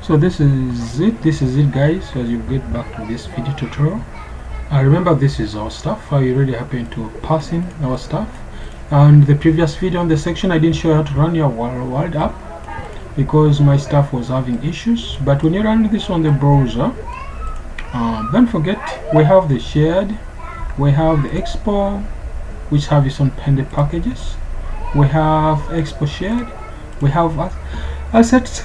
So this is it guys, as you get back to this video tutorial. Remember, this is our stuff. I already happened to pass in our stuff, and the previous video on the section I didn't show you how to run your world app because my stuff was having issues. But when you run this on the browser, don't forget we have the shared, we have the Expo, which have its own pendant packages, we have Expo shared, we have assets.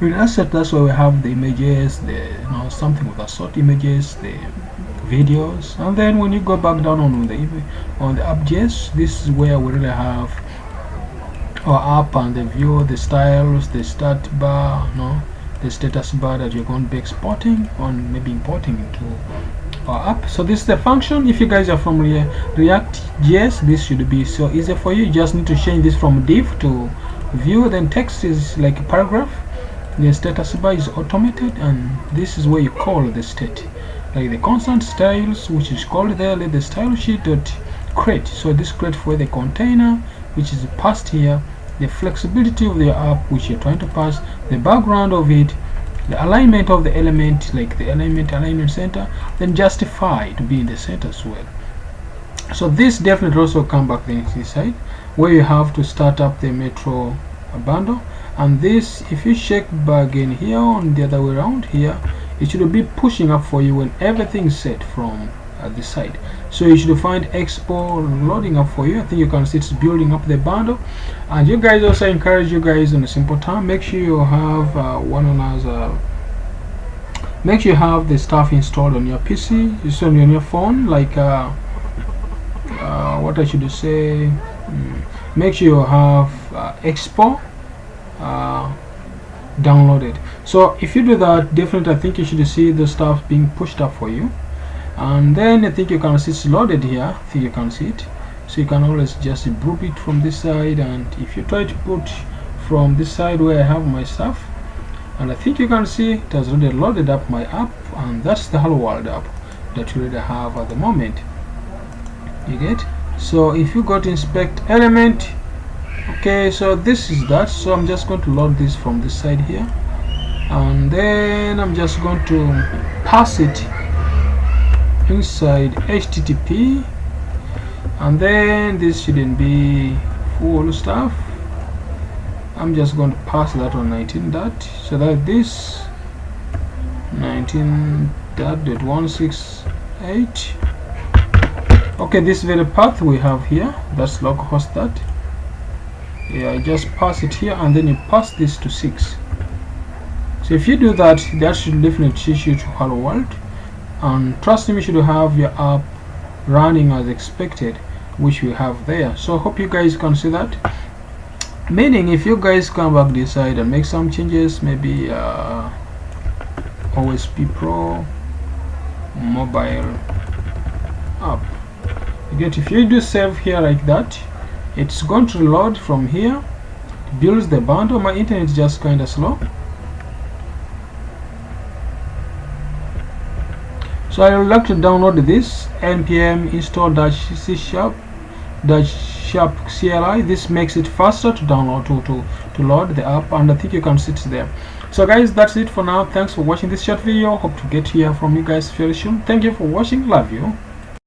In asset, that's where we have the images, the something with assorted images, the videos, and then when you go back down on the app.js, this is where we really have our app and the view, the styles, the start bar, the status bar that you're going to be exporting or maybe importing into our app. So this is the function. If you guys are from React.js, this should be so easy for you. You just need to change this from div to view, then text is like a paragraph. The status bar is automated, and this is where you call the state, like the constant styles, which is called there, let the style sheet dot create. So this create for the container, which is passed here, the flexibility of the app which you're trying to pass, the background of it, the alignment of the element, like the alignment center, then justify to be in the center as well. So this definitely also come back inside where you have to start up the Metro bundle. And this, if you check back in here on the other way around here, it should be pushing up for you when everything's set from the side. So you should find Expo loading up for you. I think you can see it's building up the bundle. And you guys, also encourage you guys in a simple time, make sure you have make sure you have the stuff installed on your PC, it's on your phone, like what I should say, make sure you have Expo downloaded. So if you do that, definitely I think you should see the stuff being pushed up for you. And then I think you can see it's loaded here. I think you can see it, so you can always just group it from this side. And if you try to put from this side where I have my stuff, and I think you can see it has already loaded up my app, and that's the Hello World app that you already have at the moment. You get? So if you go to inspect element, okay, so this is that. So I'm just going to load this from this side here, and then I'm just going to pass it inside HTTP, and then this shouldn't be full stuff. I'm just going to pass that on 19 dot, so that this 19.168. okay, this very path we have here, that's localhost that. Yeah, I just pass it here, and then you pass this to 6. So if you do that, that should definitely teach you to Hello World, and trust me, you should have your app running as expected, which we have there. So I hope you guys can see that. Meaning, if you guys come back this side and make some changes, maybe OSP Pro mobile app, you get, if you do save here like that, it's going to load from here, builds the bundle. My internet is just kind of slow, so I would like to download this npm install -c sharp CLI. This makes it faster to download to load the app, and I think you can see it there. So guys, that's it for now. Thanks for watching this short video. Hope to get to hear from you guys very soon. Thank you for watching. Love you.